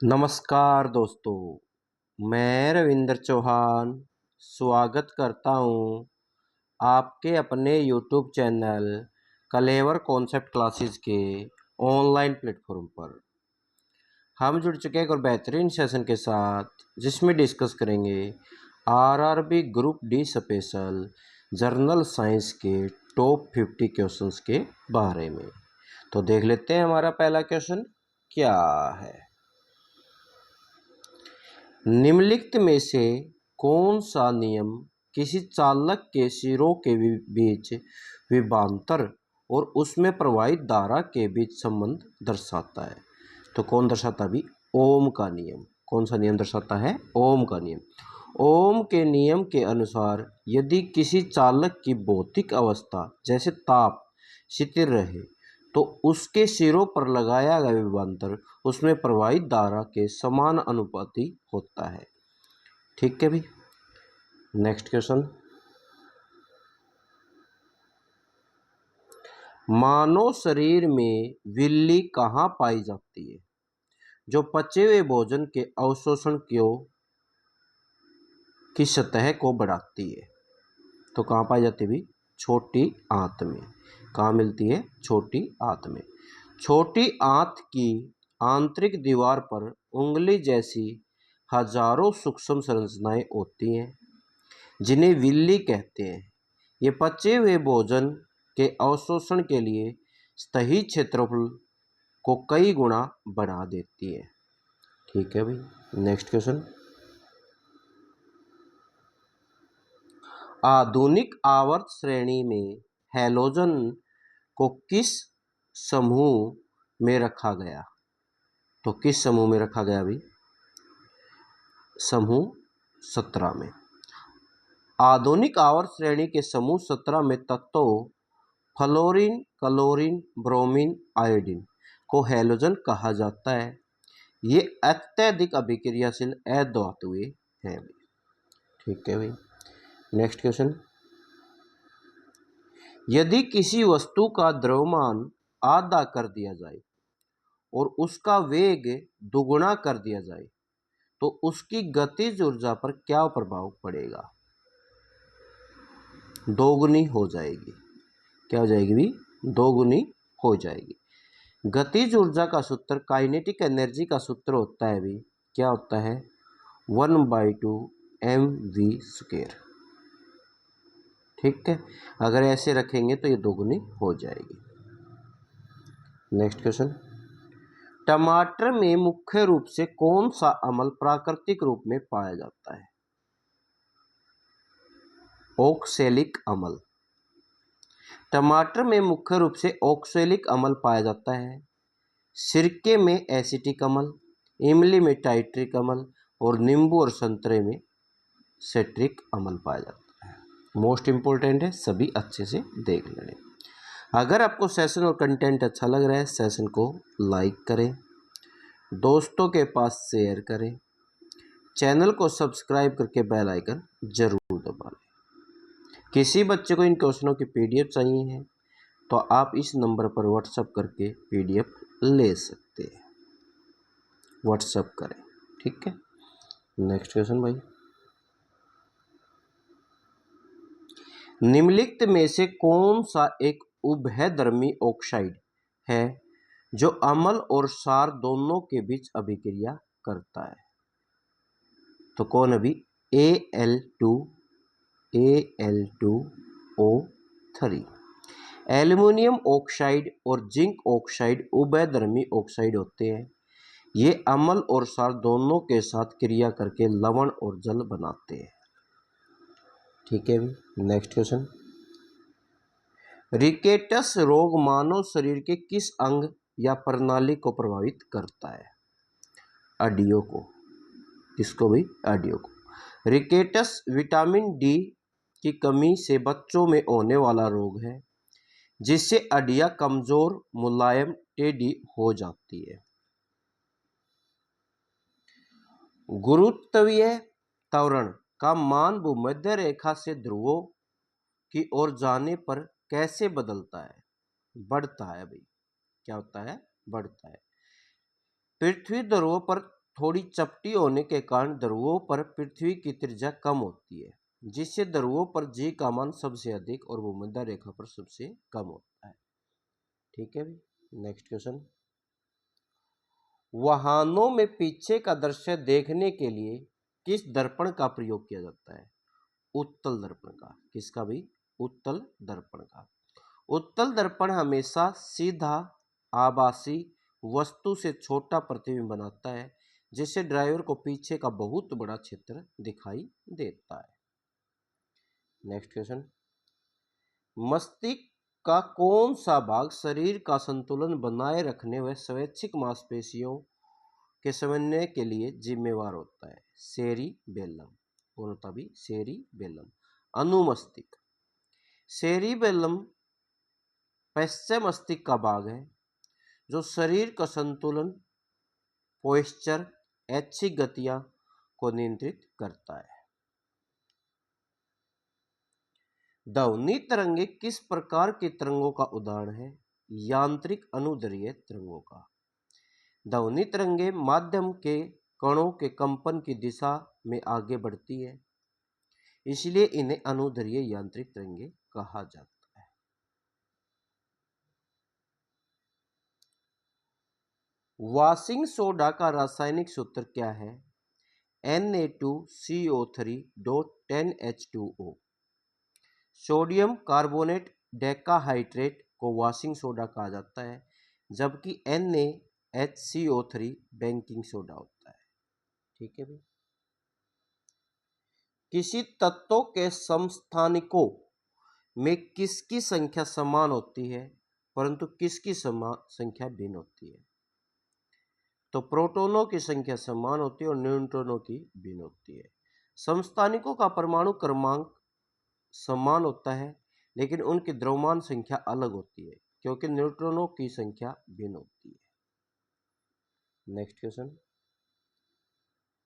नमस्कार दोस्तों, मैं रविंद्र चौहान स्वागत करता हूँ आपके अपने यूट्यूब चैनल कलेवर कॉन्सेप्ट क्लासेस के ऑनलाइन प्लेटफॉर्म पर। हम जुड़ चुके हैं एक और बेहतरीन सेशन के साथ जिसमें डिस्कस करेंगे RRB group D special journal science के टॉप 50 क्वेश्चंस के बारे में। तो देख लेते हैं हमारा पहला क्वेश्चन क्या है। निम्नलिखित में से कौन सा नियम किसी चालक के सिरों के बीच विभवांतर और उसमें प्रवाहित धारा के बीच संबंध दर्शाता है? तो कौन दर्शाता भी? ओम का नियम। कौन सा नियम दर्शाता है? ओम का नियम। ओम के नियम के अनुसार यदि किसी चालक की भौतिक अवस्था जैसे ताप स्थिर रहे तो उसके सिरों पर लगाया गया विभवांतर उसमें प्रवाहित धारा के समान अनुपाती होता है। ठीक है भी। नेक्स्ट क्वेश्चन, मानव शरीर में विल्ली कहाँ पाई जाती है जो पचे हुए भोजन के अवशोषण की सतह को बढ़ाती है? तो कहाँ पाई जाती है भी? छोटी आंत में। कहाँ मिलती है? छोटी आंत में। छोटी आंत की आंतरिक दीवार पर उंगली जैसी हजारों सूक्ष्म संरचनाएं होती हैं जिन्हें विल्ली कहते हैं। ये पचे हुए भोजन के अवशोषण के लिए सतही क्षेत्रफल को कई गुना बढ़ा देती है। ठीक है भाई। नेक्स्ट क्वेश्चन, आधुनिक आवर्त श्रेणी में हैलोजन को किस समूह में रखा गया? तो किस समूह में रखा गया भी? समूह 17 में। आधुनिक आवर्त श्रेणी के समूह 17 में तत्वों फ्लोरीन, क्लोरीन, ब्रोमीन, आयोडीन को हैलोजन कहा जाता है। ये अत्यधिक अभिक्रियाशील अधातुएं हैं। ठीक है भाई। नेक्स्ट क्वेश्चन, यदि किसी वस्तु का द्रव्यमान आधा कर दिया जाए और उसका वेग दुगुना कर दिया जाए तो उसकी गतिज ऊर्जा पर क्या प्रभाव पड़ेगा? दोगुनी हो जाएगी। क्या हो जाएगी भी? दोगुनी हो जाएगी। गतिज ऊर्जा का सूत्र, काइनेटिक एनर्जी का सूत्र होता है भी, क्या होता है? 1/2 mv²। ठीक है, अगर ऐसे रखेंगे तो ये दोगुनी हो जाएगी। नेक्स्ट क्वेश्चन, टमाटर में मुख्य रूप से कौन सा अम्ल प्राकृतिक रूप में पाया जाता है? ऑक्सैलिक अम्ल। टमाटर में मुख्य रूप से ऑक्सैलिक अम्ल पाया जाता है। सिरके में एसिटिक अम्ल, इमली में टाइट्रिक अम्ल और नींबू और संतरे में सिट्रिक अम्ल पाया जाता है। मोस्ट इंपॉर्टेंट है, सभी अच्छे से देख लें। अगर आपको सेशन और कंटेंट अच्छा लग रहा है, सेशन को लाइक करें, दोस्तों के पास शेयर करें, चैनल को सब्सक्राइब करके बेल आइकन जरूर दबा लें। किसी बच्चे को इन क्वेश्चनों की पीडीएफ चाहिए है तो आप इस नंबर पर व्हाट्सएप करके पीडीएफ ले सकते हैं। व्हाट्सएप करें। ठीक है। नेक्स्ट क्वेश्चन भाई, निम्नलिखित में से कौन सा एक उभयधर्मी ऑक्साइड है जो अम्ल और क्षार दोनों के बीच अभिक्रिया करता है? तो कौन अभी? Al2O3। एल्युमिनियम ऑक्साइड और जिंक ऑक्साइड उभयधर्मी ऑक्साइड होते हैं। ये अम्ल और क्षार दोनों के साथ क्रिया करके लवण और जल बनाते हैं। ठीक है। नेक्स्ट क्वेश्चन, रिकेटस रोग मानव शरीर के किस अंग या प्रणाली को प्रभावित करता है? हड्डियों को। किसको भी? हड्डियों को। रिकेटस विटामिन डी की कमी से बच्चों में होने वाला रोग है जिससे हड्डियां कमजोर, मुलायम, टेढ़ी हो जाती है। गुरुत्वीय त्वरण का मान भूमध्य रेखा से ध्रुवों की ओर जाने पर कैसे बदलता है? बढ़ता है भाई। क्या होता है? बढ़ता है। पृथ्वी ध्रुवों पर थोड़ी चपटी होने के कारण ध्रुवों पर पृथ्वी की त्रिज्या कम होती है, जिससे ध्रुवों पर जी का मान सबसे अधिक और भूमध्य रेखा पर सबसे कम होता है। ठीक है भी। नेक्स्ट क्वेश्चन, वाहनों में पीछे का दृश्य देखने के लिए किस दर्पण का प्रयोग किया जाता है? उत्तल दर्पण का। किसका भी? उत्तल दर्पण का। उत्तल दर्पण हमेशा सीधा आभासी वस्तु से छोटा प्रतिबिंब बनाता है, जिससे ड्राइवर को पीछे का बहुत बड़ा क्षेत्र दिखाई देता है। नेक्स्ट क्वेश्चन, मस्तिष्क का कौन सा भाग शरीर का संतुलन बनाए रखने व स्वैच्छिक मांसपेशियों के समन्वय के लिए जिम्मेवार होता है? सेरिबेलम। कौन होता भी? सेरिबेलम। अनुमस्तिष्क। सेरिबेलम पश्च मस्तिष्क का भाग है जो शरीर का संतुलन, पोस्चर, ऐच्छिक गतियां को नियंत्रित करता है। ध्वनि तरंगे किस प्रकार के तरंगों का उदाहरण है? यांत्रिक अनुदैर्घ्य तरंगों का। ध्वनि तरंगे माध्यम के कणों के कंपन की दिशा में आगे बढ़ती है, इसलिए इन्हें अनुदैर्घ्य यांत्रिक तरंगे कहा जाता है। वॉशिंग सोडा का रासायनिक सूत्र क्या है? Na2CO3.10H2O। सोडियम कार्बोनेट डेकाहाइड्रेट को वॉशिंग सोडा कहा जाता है, जबकि NaHCO3 बेकिंग सोडा होता है। ठीक है भाई। किसी तत्वों के समस्थानिकों में किसकी संख्या समान होती है परंतु किसकी संख्या भिन्न होती है? तो प्रोटॉनों की संख्या समान होती है और न्यूट्रॉनों की भिन्न होती है। समस्थानिकों का परमाणु क्रमांक समान होता है, लेकिन उनकी द्रव्यमान संख्या अलग होती है क्योंकि न्यूट्रॉनों की संख्या भिन्न होती है। नेक्स्ट क्वेश्चन,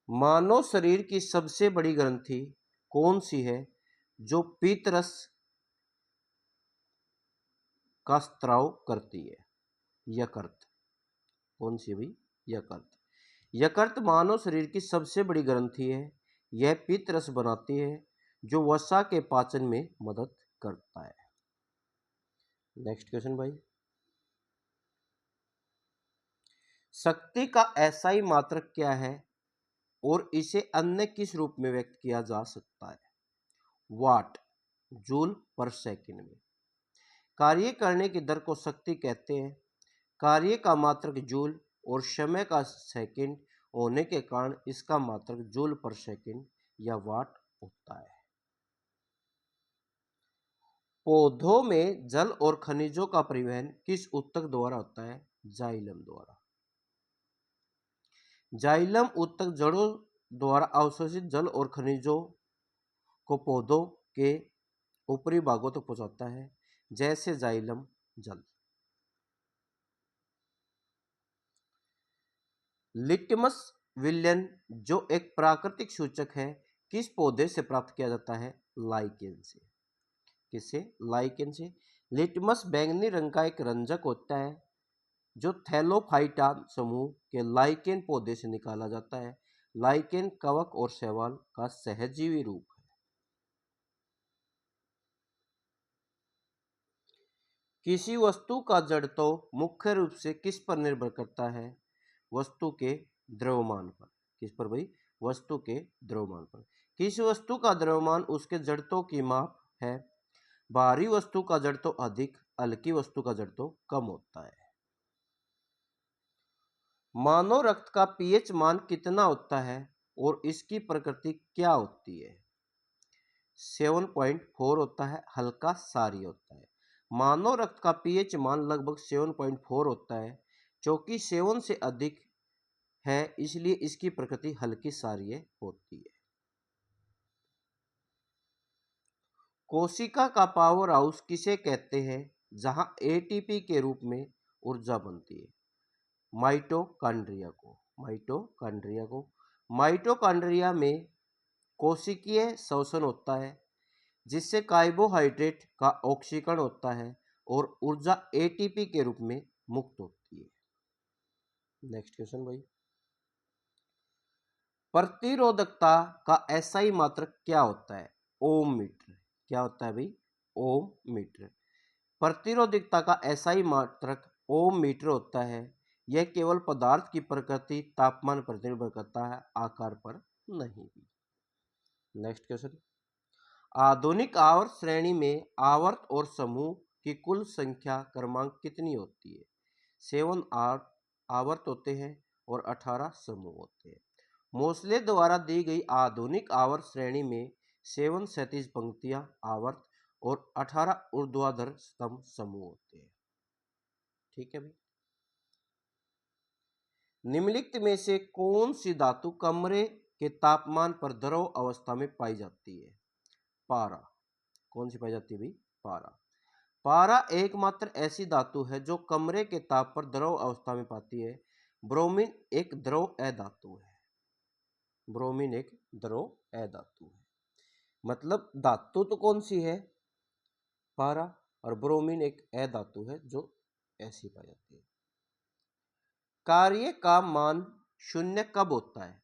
मानव शरीर की सबसे बड़ी ग्रंथि कौन सी है जो पीतरस का स्त्राव करती है? यकृत। कौन सी भी? यकृत। यकृत मानव शरीर की सबसे बड़ी ग्रंथि है। यह पीतरस बनाती है जो वसा के पाचन में मदद करता है। नेक्स्ट क्वेश्चन भाई, शक्ति का एसआई मात्रक क्या है और इसे अन्य किस रूप में व्यक्त किया जा सकता है? वाट, जूल पर सेकंड में। कार्य करने की दर को शक्ति कहते हैं। कार्य का मात्रक जूल और समय का सेकंड होने के कारण इसका मात्रक जूल पर सेकंड या वाट होता है। पौधों में जल और खनिजों का परिवहन किस ऊतक द्वारा होता है? जाइलम द्वारा। जाइलम ऊतक जड़ों द्वारा अवशोषित जल और खनिजों को पौधों के ऊपरी भागों तक पहुंचाता है, जैसे जाइलम जल। लिटमस विलयन जो एक प्राकृतिक सूचक है, किस पौधे से प्राप्त किया जाता है? लाइकेन से। किससे? लाइकेन से। लिटमस बैंगनी रंग का एक रंजक होता है जो थैलोफाइटा समूह के लाइकेन पौधे से निकाला जाता है। लाइकेन कवक और शैवाल का सहजीवी रूप है। किसी वस्तु का जड़त्व मुख्य रूप से किस पर निर्भर करता है? वस्तु के द्रव्यमान पर। किस पर भाई? वस्तु के द्रव्यमान पर। किसी वस्तु का द्रव्यमान उसके जड़त्व की माप है। भारी वस्तु का जड़त्व अधिक, हल्की वस्तु का जड़त्व कम होता है। मानव रक्त का पीएच मान कितना होता है और इसकी प्रकृति क्या होती है? 7.4 होता है, हल्का सारी होता है। मानव रक्त का पीएच मान लगभग 7.4 होता है, क्योंकि 7 से अधिक है इसलिए इसकी प्रकृति हल्की सारीय होती है। कोशिका का पावर हाउस किसे कहते हैं जहां एटीपी के रूप में ऊर्जा बनती है? माइटोकॉन्ड्रिया को। माइटोकॉन्ड्रिया को। माइटोकॉन्ड्रिया में कोशिकीय श्वसन होता है जिससे कार्बोहाइड्रेट का ऑक्सीकरण होता है और ऊर्जा एटीपी के रूप में मुक्त होती है। नेक्स्ट क्वेश्चन भाई, प्रतिरोधकता का एसआई मात्रक क्या होता है? ओम मीटर। क्या होता है भाई? ओम मीटर। प्रतिरोधकता का एसआई मात्रक ओम मीटर होता है। यह केवल पदार्थ की प्रकृति, तापमान पर निर्भर करता है, आकार पर नहीं। Next question. आधुनिक आवर्त श्रेणी में आवर्त और समूह की कुल संख्या क्रमांक कितनी होती है? 7 आवर्त होते हैं और 18 समूह होते हैं। मोसले द्वारा दी गई आधुनिक आवर्त श्रेणी में 7 क्षैतिज पंक्तियां आवर्त और 18 ऊर्ध्वाधर स्तंभ समूह होते हैं। ठीक है भाई। निम्नलिखित में से कौन सी धातु कमरे के तापमान पर द्रव अवस्था में पाई जाती है? पारा। कौन सी पाई जाती है भाई? पारा। पारा एकमात्र ऐसी धातु है जो कमरे के ताप पर द्रव अवस्था में पाती है। ब्रोमीन एक द्रव अधातु है। ब्रोमीन एक द्रव अधातु है। मतलब धातु तो कौन सी है? पारा। और ब्रोमीन एक अधातु है जो ऐसी पाई जाती है। कार्य का मान शून्य कब होता है?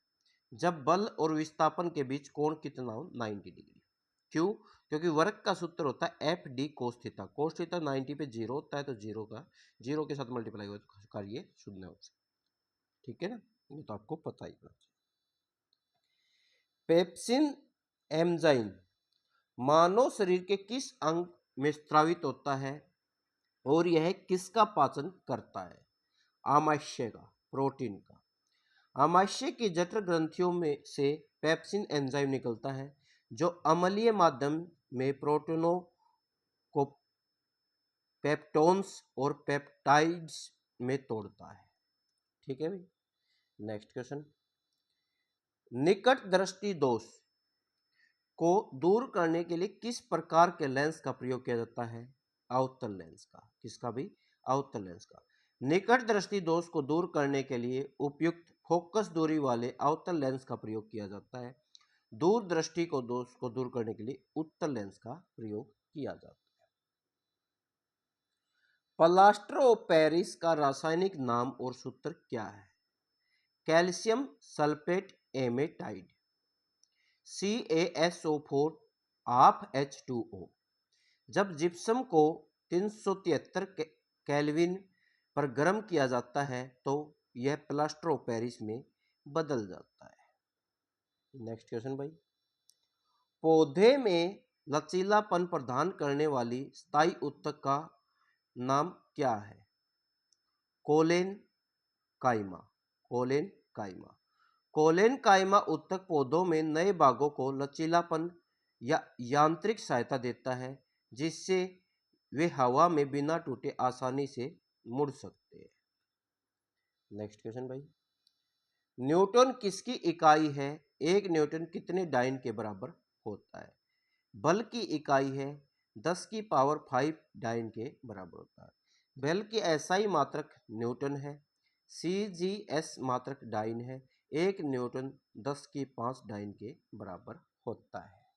जब बल और विस्थापन के बीच कोण कितना हो? 90 डिग्री। क्यों? क्योंकि वर्क का सूत्र होता है F d cos theta. Cos theta 90 पे 0 होता है, तो जीरो के साथ मल्टीप्लाई हुआ तो कार्य शून्य हो जाए। ठीक है ना? ये तो आपको पता ही होना चाहिए। पेप्सिन एंजाइम मानव शरीर के किस अंग में स्रावित होता है और यह किसका पाचन करता है? आमाशय का, प्रोटीन का। आमाशय की जठर ग्रंथियों में से पेप्सिन एंजाइम निकलता है जो अम्लीय माध्यम में प्रोटीनों को पेप्टोन्स और पेप्टाइड्स में तोड़ता है। ठीक है भाई। Next question. निकट दृष्टि दोष को दूर करने के लिए किस प्रकार के लेंस का प्रयोग किया जाता है? अवतल लेंस का। किसका भी? अवतल लेंस का। निकट दृष्टि दोष को दूर करने के लिए उपयुक्त फोकस दूरी वाले अवतल लेंस का प्रयोग किया जाता है। दूर दृष्टि को दोष को दूर करने के लिए उत्तल लेंस का प्रयोग किया जाता है। प्लास्टर ऑफ पेरिस का रासायनिक नाम और सूत्र क्या है? कैल्शियम सल्फेट एमेटाइड, CaSO4 हाफ H2O। जब जिप्सम को 373 केल्विन पर गर्म किया जाता है तो यह प्लास्टर ऑफ पेरिस में बदल जाता है। नेक्स्ट क्वेश्चन भाई। पौधे में लचीलापन प्रदान करने वाली स्थायी उत्तक का नाम क्या है? कोलेन काइमा। कोलेन काइमा। कोलेन काइमा उत्तक पौधों में नए भागों को लचीलापन या यांत्रिक सहायता देता है जिससे वे हवा में बिना टूटे आसानी से मुड़ सकते हैं। नेक्स्ट क्वेश्चन भाई। न्यूटन किसकी इकाई है? एक न्यूटन कितने डाइन के बराबर होता है? बल की इकाई है, 10 की पावर 5 डाइन के बराबर होता है। बल की एसआई मात्रक न्यूटन है। CGS मात्रक डाइन है। एक न्यूटन 10 की 5 डाइन के बराबर होता है।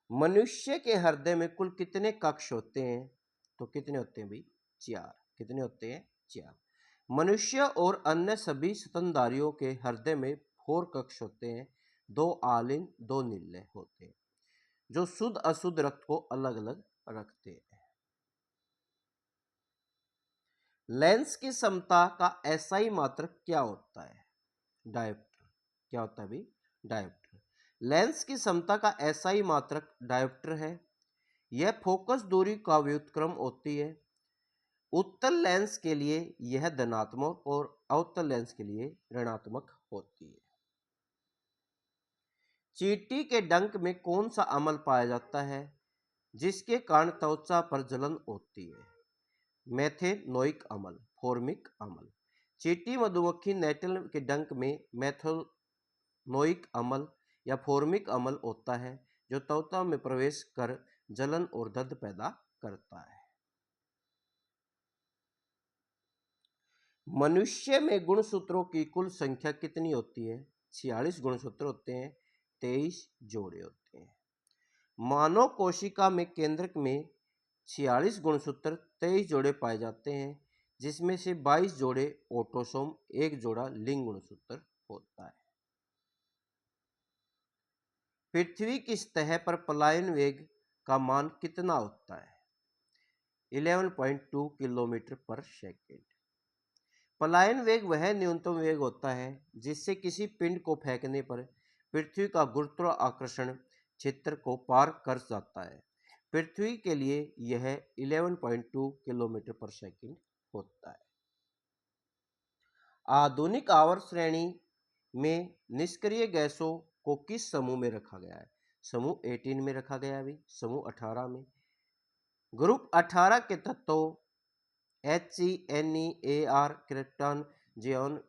मनुष्य के हृदय में कुल कितने कक्ष होते हैं? तो कितने होते हैं भाई? 4। कितने होते हैं? 4। मनुष्य और अन्य सभी स्तनधारियों के हृदय में 4 कक्ष होते हैं। 2 आलिन, 2 नीले होते हैं जो शुद्ध अशुद्ध रक्त को अलग अलग रखते हैं। लेंस की समता का एसआई मात्रक क्या होता है? डायोप्टर। क्या होता है भाई? डायोप्टर। लेंस की समता का एसआई मात्रक डायोप्टर है। यह फोकस दूरी का व्युत्क्रम होती है। उत्तल लेंस के लिए यह धनात्मक और अवतल लेंस के लिए ऋणात्मक होती है। चींटी के डंक में कौन सा अम्ल पाया जाता है जिसके कारण त्वचा पर जलन होती है? मेथेनोइक अम्ल, फॉर्मिक अम्ल। चींटी मधुमक्खी नेटल के डंक में मेथेनोइक अम्ल या फॉर्मिक अम्ल होता है जो त्वचा में प्रवेश कर जलन और दर्द पैदा करता है। मनुष्य में गुणसूत्रों की कुल संख्या कितनी होती है? 46 गुणसूत्र होते हैं, 23 जोड़े होते हैं। मानव कोशिका में केंद्रक में 46 गुणसूत्र, 23 जोड़े पाए जाते हैं जिसमें से 22 जोड़े ऑटोसोम, 1 जोड़ा लिंग गुणसूत्र होता है। पृथ्वी की सतह पर पलायन वेग का मान कितना होता है? 11.2 किलोमीटर पर सेकेंड। पलायन वेग वह न्यूनतम वेग होता है जिससे किसी पिंड को फेंकने पर पृथ्वी का गुरुत्वाकर्षण क्षेत्र को पार कर जाता है। पृथ्वी के लिए यह 11.2 किलोमीटर पर सेकेंड होता है। आधुनिक आवर्त श्रेणी में निष्क्रिय गैसों को किस समूह में रखा गया है? समूह 18 में रखा गया है भी, समूह 18 में। ग्रुप 18 के तत्वों HCNEAR, krypton, xenon,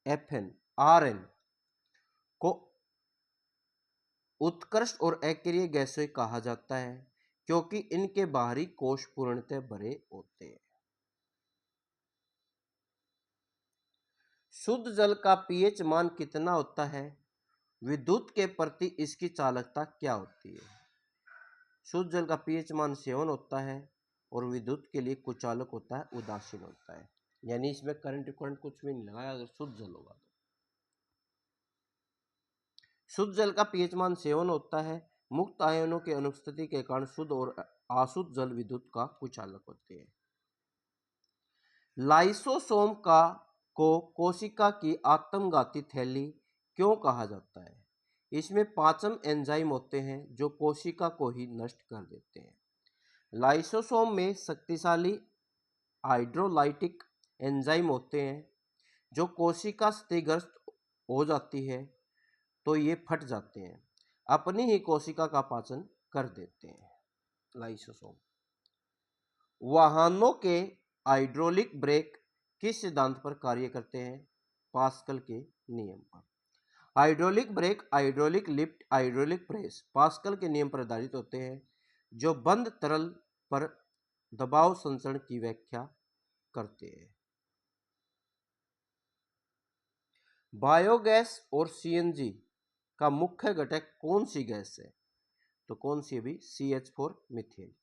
FN, RN को उत्कृष्ट और अक्रिय गैसें कहा जाता है क्योंकि इनके बाहरी कोश पूर्णतः भरे होते हैं। शुद्ध जल का pH मान कितना होता है? विद्युत के प्रति इसकी चालकता क्या होती है? शुद्ध जल का pH मान 7 होता है और विद्युत के लिए कुचालक होता है, उदासीन होता है। यानी इसमें करंट कुछ भी नहीं लगाया अगर शुद्ध जल होगा तो। शुद्ध जल का pH मान 7 होता है। मुक्त आयनों की अनुपस्थिति के कारण शुद्ध और अशुद्ध जल विद्युत का कुचालक होते हैं। लाइसोसोम को कोशिका की आत्मघाती थैली क्यों कहा जाता है? इसमें पाचन एंजाइम होते हैं जो कोशिका को ही नष्ट कर देते हैं। लाइसोसोम में शक्तिशाली हाइड्रोलाइटिक एंजाइम होते हैं जो कोशिका क्षतिग्रस्त हो जाती है तो ये फट जाते हैं, अपनी ही कोशिका का पाचन कर देते हैं। लाइसोसोम। वाहनों के हाइड्रोलिक ब्रेक किस सिद्धांत पर कार्य करते हैं? पास्कल के नियम पर। Hydraulic brake, hydraulic lift, hydraulic press pascal के नियम पर आधारित होते हैं जो बंद तरल पर दबाव संचरण की व्याख्या करते हैं। बायोगैस और सीएनजी का मुख्य घटक कौन सी गैस है? तो कौन सी भी? CH4 methane.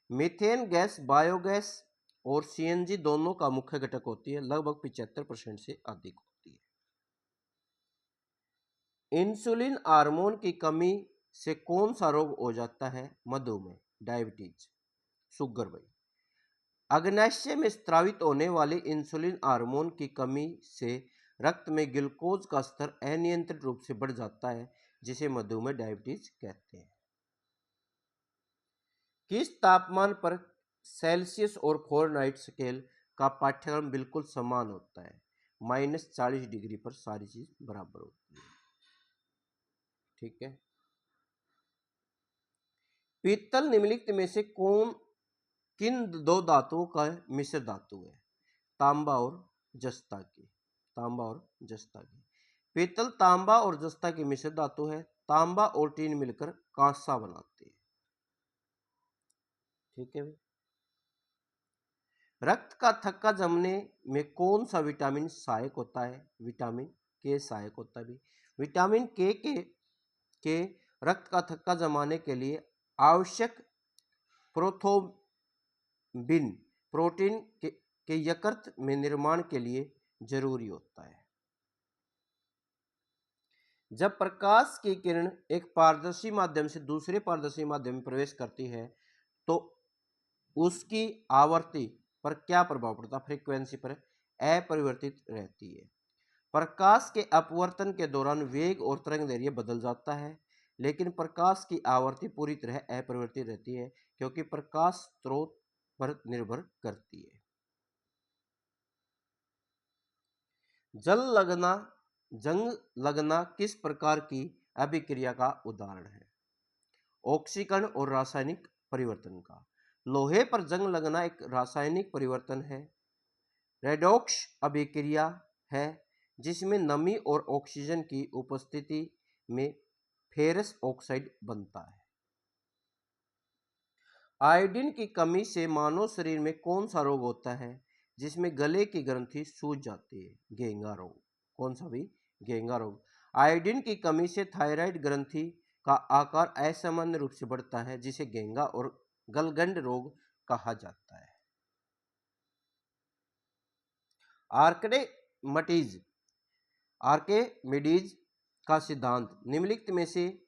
Methane gas biogas और सीएनजी दोनों का मुख्य घटक होती है, लगभग 75% से अधिक होती है। इंसुलिन हार्मोन की कमी से कौन सा रोग हो जाता है? मधुमेह, डायबिटीज, शुगर भाई। अग्नाशय में स्रावित होने वाले इंसुलिन हार्मोन की कमी से रक्त में ग्लूकोज का स्तर अनियंत्रित रूप से बढ़ जाता है जिसे मधुमेह, डायबिटीज कहते हैं। किस तापमान पर सेल्सियस और फ़ारेनहाइट स्केल का पाठ्यक्रम बिल्कुल समान होता है? -40 डिग्री पर सारी चीज बराबर होती है। ठीक है। पीतल निम्नलिखित में से किन दो धातुओं का मिश्र धातु है? तांबा और जस्ता की। तांबा और जस्ता की। पीतल तांबा और जस्ता की मिश्र धातु है। तांबा और टीन मिलकर कांसा बनाते हैं। ठीक है भाई। रक्त का थक्का जमने में कौन सा विटामिन सहायक होता है? विटामिन के सहायक होता है भी। विटामिन के रक्त का थक्का जमाने के लिए आवश्यक प्रोथ्रोम्बिन प्रोटीन के यकृत में निर्माण के लिए जरूरी होता है। जब प्रकाश की किरण एक पारदर्शी माध्यम से दूसरे पारदर्शी माध्यम में प्रवेश करती है तो उसकी आवृत्ति पर क्या प्रभाव पड़ता है? फ्रीक्वेंसी पर अपरिवर्तित रहती है। प्रकाश के अपवर्तन के दौरान वेग और तरंगदैर्घ्य बदल जाता है लेकिन प्रकाश की आवृत्ति पूरी तरह अपरिवर्तित रहती है क्योंकि प्रकाश स्रोत पर निर्भर करती है। जंग लगना किस प्रकार की अभिक्रिया का उदाहरण है? ऑक्सीकरण और रासायनिक परिवर्तन का। लोहे पर जंग लगना एक रासायनिक परिवर्तन है। रेडॉक्स अभिक्रिया है जिसमें नमी और ऑक्सीजन की उपस्थिति में फेरस ऑक्साइड बनता है। आयोडीन की कमी से मानव शरीर में कौन सा रोग होता है जिसमें गले की ग्रंथि सूज जाती है? घेंगा रोग। कौन सा भी? घेंगा रोग। आयोडीन की कमी से थायराइड ग्रंथि का आकार असामान्य रूप से बढ़ता है जिसे घेंगा और गलगंड रोग कहा जाता है। आर्किमेडीज का सिद्धांत निम्नलिखित में से